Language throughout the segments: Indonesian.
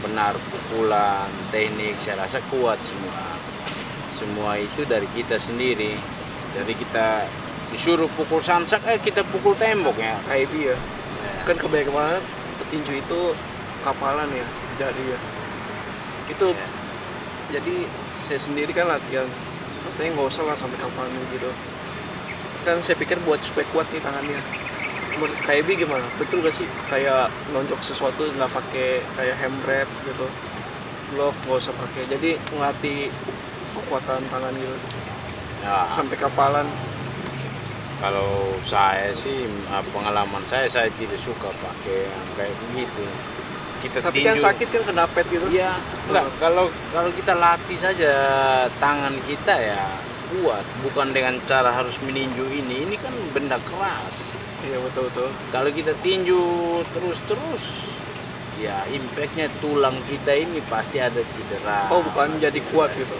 benar, pukulan, teknik, saya rasa kuat semua. Semua itu dari kita sendiri. Dari kita disuruh pukul samsak, kita pukul tembok ya. Kayak dia. Kan kebanyakan banget petinju itu kapalan ya, dari ya. Itu jadi saya sendiri kan latihan, katanya nggak usah lah sampai kapalan gitu. Kan saya pikir buat supaya kuat nih tangannya. Menurut KIB gimana? Betul gak sih kayak nonjok sesuatu nggak pakai kayak hand wrap gitu, glove nggak usah pakai, jadi ngelatih kekuatan tangan gitu Ya, sampai kapalan. kalau saya sih pengalaman saya tidak suka pakai yang kayak begitu. Kita Tapi kan tinju. sakit kan kena pet gitu. Iya, enggak, kalau kita latih saja tangan kita ya kuat, bukan dengan cara harus meninju ini kan benda keras. Iya betul. Kalau kita tinju terus ya impactnya tulang kita ini pasti ada cedera. Oh bukan jadi kuat gitu.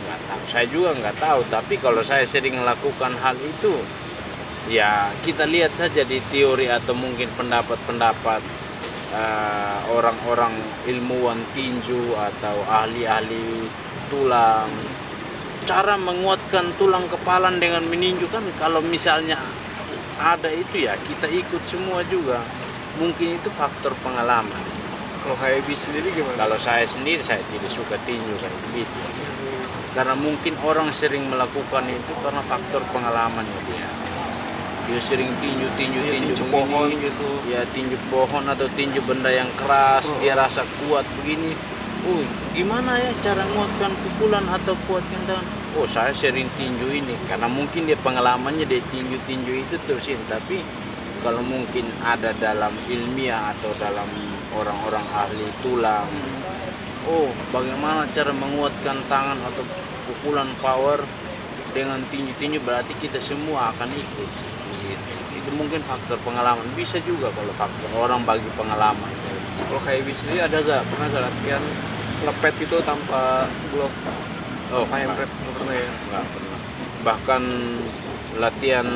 Nggak tahu, saya juga nggak tahu, tapi kalau saya sering melakukan hal itu ya kita lihat saja di teori atau mungkin pendapat-pendapat orang-orang ilmuwan tinju atau ahli-ahli tulang, cara menguatkan tulang kepalan dengan meninju kan kalau misalnya ada itu ya kita ikut semua juga. Mungkin itu faktor pengalaman. Kalau HIB sendiri gimana? Kalau saya sendiri saya tidak suka tinju kayak begitu. Karena mungkin orang sering melakukan itu karena faktor pengalamannya dia. Dia sering tinju tinju begini, pohon gitu. ya tinju pohon atau tinju benda yang keras, dia rasa kuat begini. Oh, gimana ya cara menguatkan pukulan atau kuatkan tangan? Oh, saya sering tinju ini karena mungkin dia pengalamannya dia tinju itu terusin. Tapi kalau mungkin ada dalam ilmiah atau dalam orang-orang ahli tulang, oh bagaimana cara menguatkan tangan atau pukulan power dengan tinju berarti kita semua akan ikut. Gitu. Itu mungkin faktor pengalaman, bisa juga kalau faktor orang bagi pengalaman. Kalau HIB sendiri ada gak pernah gak latihan ngepet itu tanpa glove? Oh, Kayak prep nggak pernah ya? Nggak pernah. Bahkan latihan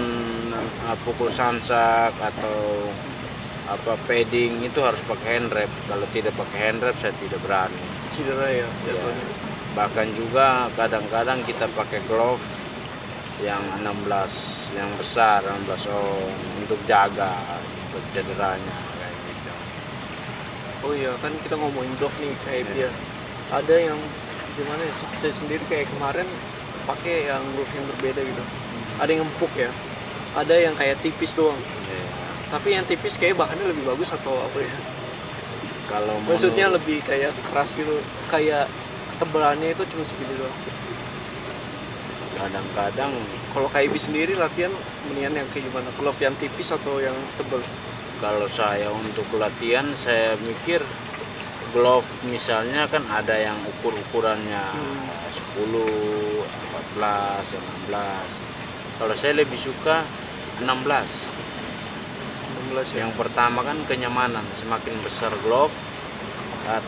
pukul sansak atau padding itu harus pakai hand wrap. Kalau tidak pakai hand wrap saya tidak berani. Cedera ya? Ya. Bahkan juga kadang-kadang kita pakai glove yang 16 yang besar, 16 ohm untuk jaga cederanya kayak gitu. Oh iya kan kita ngomongin glove nih kayak dia. Ada yang gimana ya? Saya sendiri kayak kemarin pakai yang glove yang berbeda gitu. Ada yang empuk ya. Ada yang kayak tipis doang. Ya. Tapi yang tipis kayak bahannya lebih bagus atau apa ya? Kalau Maksudnya lebih kayak keras gitu. Kayak tebalannya itu cuma segini doang. kadang-kadang Kalau KIB sendiri latihan mendingan yang kayak gimana? Glove yang tipis atau yang tebal? kalau saya untuk latihan saya mikir glove misalnya kan ada yang ukurannya 10, 14, 16. Kalau saya lebih suka 16. 16 ya? Yang pertama kan kenyamanan, semakin besar glove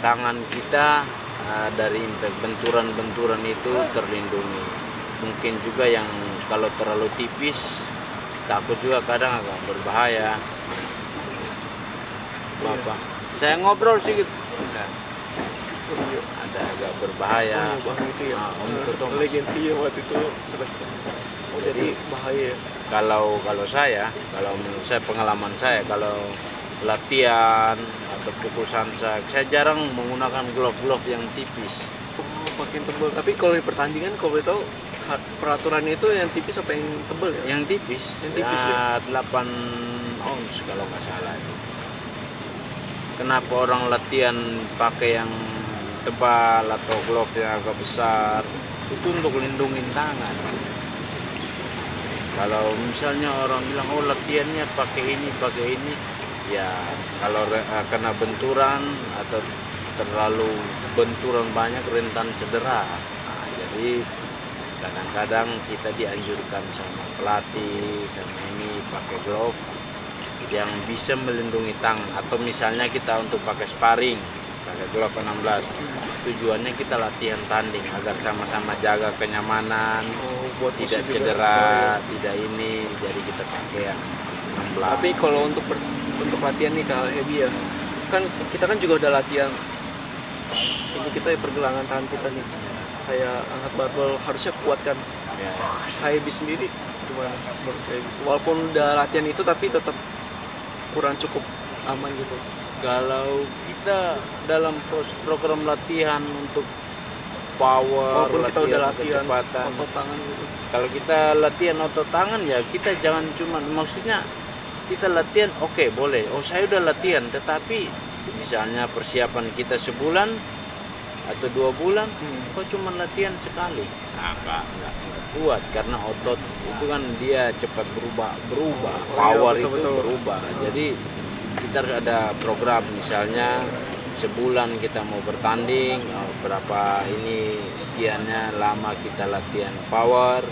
tangan kita dari impact benturan-benturan itu terlindungi. Mungkin juga yang kalau terlalu tipis takut juga kadang agak berbahaya. Bapak, saya ngobrol sedikit. Nah, ada agak berbahaya. Oh, bahaya itu ya. Untuk Thomas. Legend iya waktu itu. Oh, jadi bahaya ya. Kalau menurut saya pengalaman saya kalau latihan atau pukul sansak saya jarang menggunakan glove yang tipis. Oh, makin tebal. Tapi kalau di pertandingan kalau boleh tahu peraturannya itu yang tipis apa yang tebal ya? Yang tipis, Yang tipis ya? 8 ounce kalau nggak salah. Kenapa orang latihan pakai yang tebal atau glove yang agak besar? Itu untuk lindungin tangan. Kalau misalnya orang bilang oh latihannya pakai ini, ya kalau kena benturan atau terlalu benturan banyak rentan cedera. Nah, jadi kadang-kadang kita dianjurkan sama pelatih sama ini pakai glove yang bisa melindungi tangan, atau misalnya kita untuk pakai sparring pakai glove 16, tujuannya kita latihan tanding agar sama-sama jaga kenyamanan, Buat tidak musuh juga. cedera, tidak ini, jadi kita pakai yang 16. Tapi kalau untuk latihan nih kalau Hebi ya, kan kita kan juga udah latihan ini kita pergelangan tangan kita nih kayak angkat barbel harusnya kuat kan. Ya. KIB sendiri gimana menurut kayak gitu? Walaupun udah latihan itu tapi tetap kurang cukup aman gitu. Kalau kita dalam program latihan untuk power, Walaupun kita udah latihan kecepatan, otot tangan gitu. kalau kita latihan otot tangan ya kita jangan cuma, maksudnya kita latihan oke, boleh. Oh saya udah latihan, tetapi misalnya persiapan kita sebulan atau 2 bulan, kok cuma latihan sekali? Nah, enggak kuat karena otot itu kan dia cepat berubah, power iya, betul, itu betul. berubah. Jadi kita harus ada program, misalnya sebulan kita mau bertanding, berapa ini sekiannya lama kita latihan power,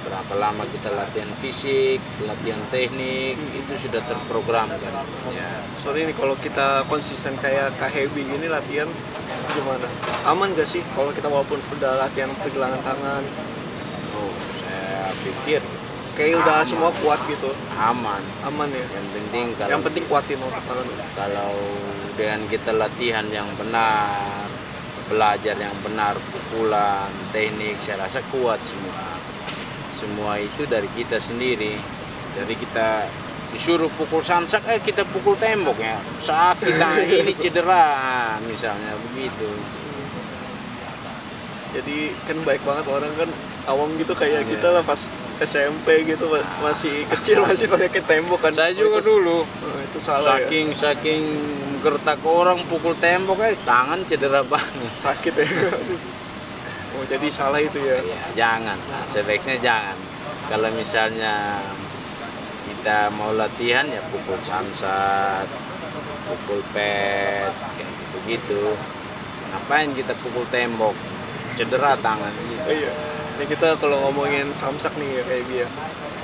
berapa lama kita latihan fisik, latihan teknik, itu sudah terprogram kan. Ya. Sorry nih kalau kita konsisten kayak Kak Hebi gini latihan gimana? Aman gak sih kalau kita walaupun udah latihan pergelangan tangan? Oh, saya pikir Kayak udah aman. semua kuat gitu. Aman. Aman ya. Yang Yang penting kuatin otot tangan. kalau dengan kita latihan yang benar, belajar yang benar, pukulan, teknik, saya rasa kuat semua. Semua itu dari kita sendiri. Jadi kita disuruh pukul samsak, kita pukul tembok ya. Sakit, ini cedera, misalnya begitu. Jadi kan baik banget orang kan awam gitu kayak kita lah pas SMP gitu masih kecil masih pakai tembok kan. Saya juga itu, dulu. itu salah ya. Saking gertak orang pukul tembok, tangan cedera banget. Sakit ya. Oh jadi salah itu ya. Ya, jangan. Nah, sebaiknya jangan. Kalau misalnya kita mau latihan ya pukul samsat, pukul pet, kayak gitu-gitu. Ngapain kita pukul tembok? Cedera tangan gitu. Oh iya. Ini kita kalau ngomongin samsak nih ya kayak dia.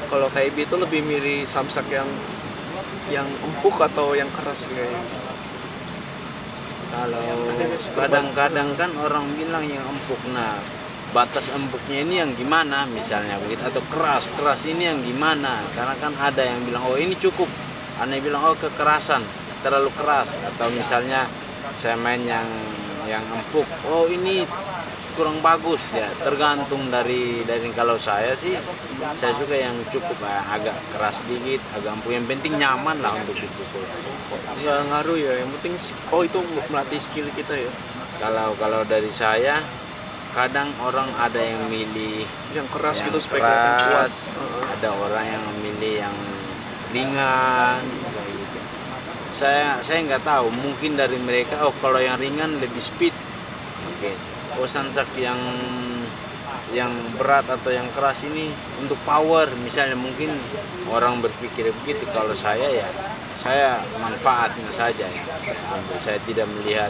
Kalau kayak itu lebih mirip samsak yang empuk atau yang keras kayaknya. Kalau kadang-kadang kan orang bilang yang empuk, nah batas empuknya ini yang gimana misalnya begitu, atau keras ini yang gimana, karena kan ada yang bilang oh ini cukup, ada yang bilang oh kekerasan terlalu keras, atau misalnya saya main yang empuk, oh ini kurang bagus ya, tergantung dari kalau saya sih saya suka yang cukup agak keras sedikit, agak empuk, yang penting nyaman lah untuk dipukul. Nggak ngaruh ya, yang penting itu melatih skill kita ya. Kalau dari saya kadang orang ada yang milih Yang keras yang gitu supaya kelihatan kuat. keras, ada orang yang memilih yang ringan kayak gitu. Saya nggak tahu, mungkin dari mereka oh kalau yang ringan lebih speed, oke. Oh samsak yang berat atau yang keras ini untuk power misalnya, mungkin orang berpikir begitu. Kalau saya manfaatnya saja ya saya ambil, saya tidak melihat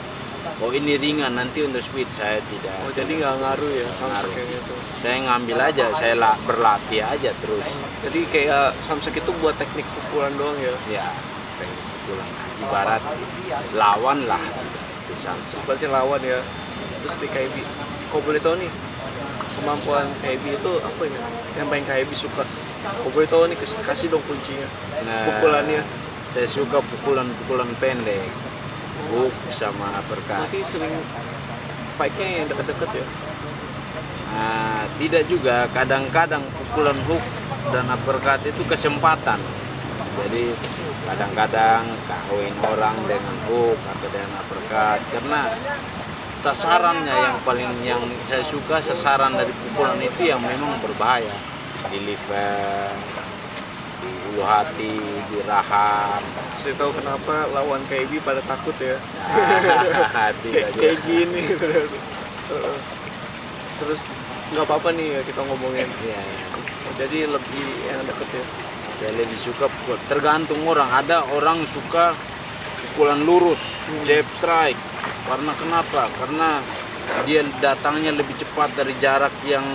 oh ini ringan nanti untuk speed, saya tidak. Oh jadi nggak ngaruh ya samsak Ngaruh. kayak gitu. Saya ngambil aja, saya berlatih aja terus. Jadi kayak samsak itu buat teknik pukulan doang ya. Ya pengen pulang, ibarat lawan lah itu samsak. Berarti lawan ya. Terus di KIB, kau boleh tahu nih kemampuan KIB itu apa ya? Yang paling KIB suka. Kau boleh tahu nih, kasih dong kuncinya. Nah, Pukulannya. saya suka pukulan pendek, hook sama uppercut. Berarti sering fight-nya yang deket-deket ya. Nah, tidak juga, kadang-kadang pukulan hook dan uppercut itu kesempatan. Jadi kadang-kadang kawin orang dengan hook atau dengan uppercut, karena sasarannya yang saya suka, sasaran dari pukulan itu yang memang berbahaya, di liver, di ulu hati, di rahang. Saya tahu kenapa lawan KIB pada takut ya. Tidak juga. Kayak gini. Terus nggak apa-apa nih ya kita ngomongin. Iya, iya. Jadi lebih yang deket ya. Saya lebih suka pukul, tergantung orang. Ada orang suka pukulan lurus, jab strike. Karena kenapa? Karena dia datangnya lebih cepat dari jarak yang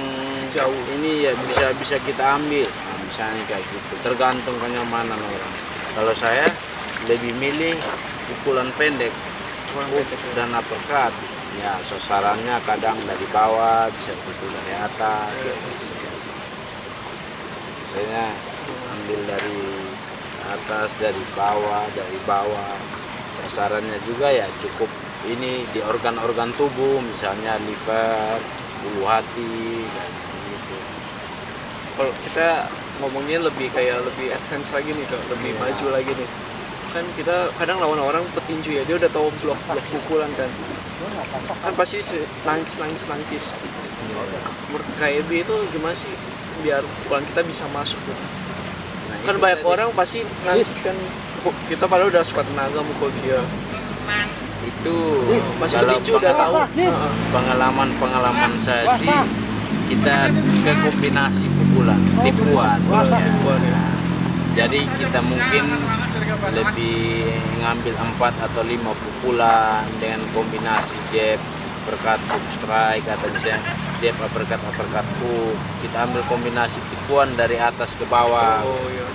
Jauh. Ini ya bisa kita ambil. Nah, misalnya kayak gitu. Tergantung kenyamanan orang. Kalau saya lebih milih pukulan pendek, hook dan uppercut. Ya sasarannya kadang dari bawah, bisa pukul dari atas. Saya ambil dari atas, dari bawah. Sasarannya juga ya cukup ini di organ-organ tubuh, misalnya liver, ulu hati, dan gitu. Kalau kita ngomongnya lebih advance lagi nih Kak, lebih maju lagi nih. Kan kita kadang lawan orang petinju ya, dia udah tahu blok-blok pukulan kan. Kan pasti nangkis. Menurut KIB itu gimana sih biar pukulan kita bisa masuk gitu? Nah, Kan itu banyak tadi. orang pasti nangkis kan, kita padahal udah suka tenaga mukul dia. Itu Masih kalau petinju udah tahu. pengalaman saya sih, kita ke kombinasi pukulan, tipuan. Pukulan ya. Jadi kita mungkin lebih ngambil 4 atau 5 pukulan dengan kombinasi jab, uppercut, hook strike, atau misalnya jab, uppercut, hook. Kita ambil kombinasi tipuan dari atas ke bawah. Oh iya.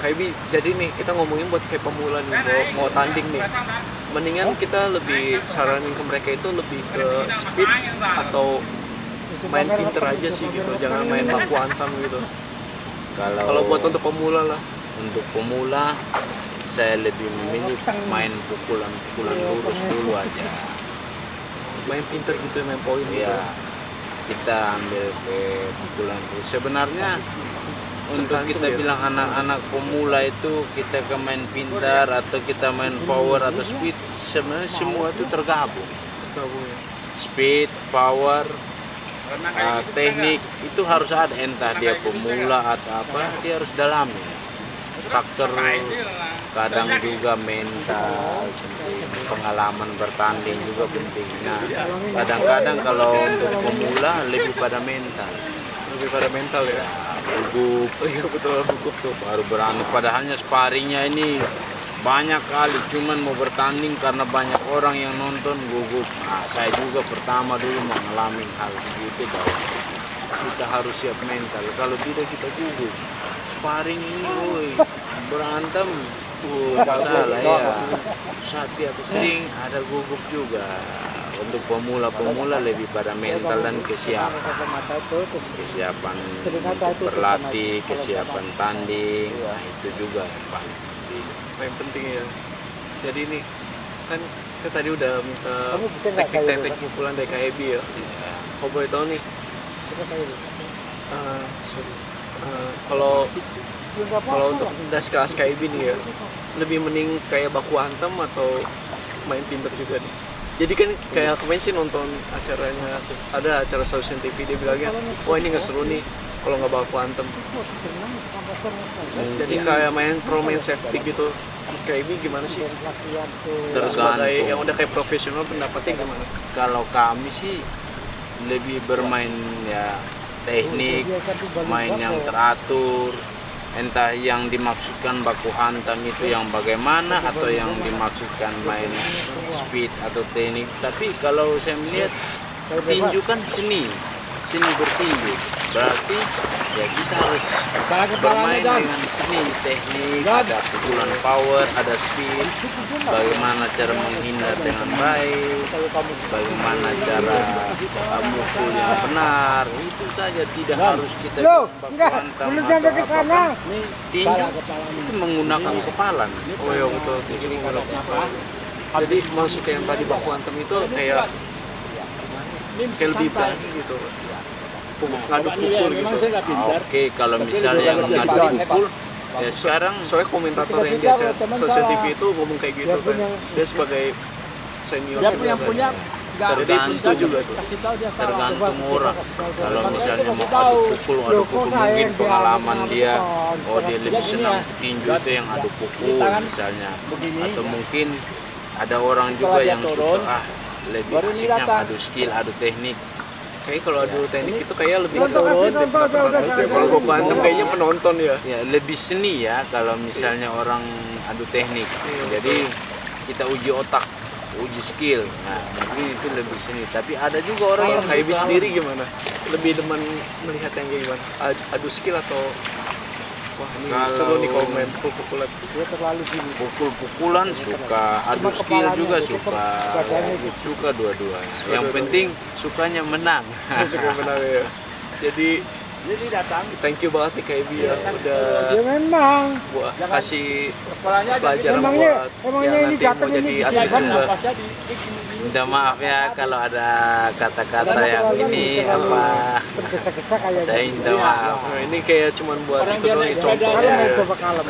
KIB, jadi nih kita ngomongin buat kayak pemula nih, mau tanding nih. Mendingan kita lebih saranin ke mereka itu lebih ke speed atau main pinter aja sih gitu, jangan main baku hantam gitu. Kalau buat untuk pemula lah. Untuk pemula, saya lebih memilih main pukulan lurus dulu aja. Main pinter gitu, main poin gitu. Ya, kita ambil ke pukulan lurus. Sebenarnya untuk Tergantung kita ya. bilang anak-anak pemula itu kita ke main pintar atau kita main power atau speed, sebenarnya semua itu tergabung. Gabung ya. Speed, power, teknik itu harus ada, entah dia pemula atau apa, dia harus dalami. Faktor kadang juga mental penting, pengalaman bertanding juga penting. Nah, kadang-kadang kalau untuk pemula lebih pada mental, Lebih pada mental ya. gugup, Oh iya betul, gugup tuh. baru berani. Padahalnya sparringnya ini banyak kali, cuman mau bertanding karena banyak orang yang nonton gugup. Nah, saya juga pertama dulu mengalami hal begitu, bahwa kita harus siap mental. Kalau tidak kita gugup. Sparring ini, woi, berantem, masalah ya. Tapi sering ada gugup juga. Untuk pemula lebih pada mental dan kesiapan untuk berlatih, kesiapan tanding, nah, itu juga yang paling penting. Main penting ya. Jadi nih kan kita tadi udah minta teknik-teknik pukulan dari KIB ya. Ya, Kalau boleh tahu nih, kalau untuk das kelas KIB nih ya, lebih mending kayak baku hantam atau main pinter juga nih. Jadi kan kayak kemarin sih nonton acaranya, ada acara Stasiun TV, dia bilangnya, wah ini nggak seru nih kalau nggak baku hantam. Jadi kayak main safety gitu. KIB gimana sih? Sebagai yang udah kayak profesional, pendapatnya gimana? kalau kami sih lebih bermain ya teknik, main yang teratur, entah yang dimaksudkan baku hantam itu yang bagaimana atau yang dimaksudkan main speed atau teknik. Tapi kalau saya melihat tinju kan seni bertinju, berarti ya kita harus bermain dengan seni, teknik, ada pukulan power, ada speed, bagaimana cara menghindar dengan baik, bagaimana cara mukul yang benar, itu saja. Tidak harus kita baku hantam atau apa. Tinju itu menggunakan kepala. Oh iya betul, tinju menggunakan kepala. Jadi masuk yang tadi baku hantam itu kayak lebih berani gitu. Ngadu pukul gitu. Oke, kalau misalnya yang ngadu pukul, ya sekarang Soalnya komentator yang di acara Stasiun TV itu ngomong kayak gitu kan. Dia sebagai senior juga kan. Jadi setuju gak tuh? tergantung orang. Kalau misalnya mau adu pukul mungkin pengalaman dia, oh dia lebih senang tinju itu yang adu pukul misalnya, atau mungkin ada orang juga yang suka lebih asiknya adu skill, adu teknik. Kayak kalau adu teknik itu kayak lebih turun kalau gue bantam kayaknya penonton ya. Ya lebih seni ya kalau misalnya orang adu teknik. Jadi kita uji otak, uji skill. Nah, mungkin itu lebih seni. Tapi ada juga orang yang KIB sendiri gimana? Lebih demen melihat yang kayak gimana? Adu skill atau wah ini seru nih kalau main pukul-pukulan. pukul-pukulan suka, adu skill juga suka dua-duanya. Yang penting sukanya menang. Suka benar ya. Jadi thank you banget nih KIB ya udah buat kasih pelajaran buat yang nanti mau jadi atlet juga. Minta maaf ya kalau ada kata-kata yang ini apa. Tergesa-gesa kayak Saya minta maaf. Nah, ini kayak cuman buat itu doang, contoh. Kalian main coba kalem.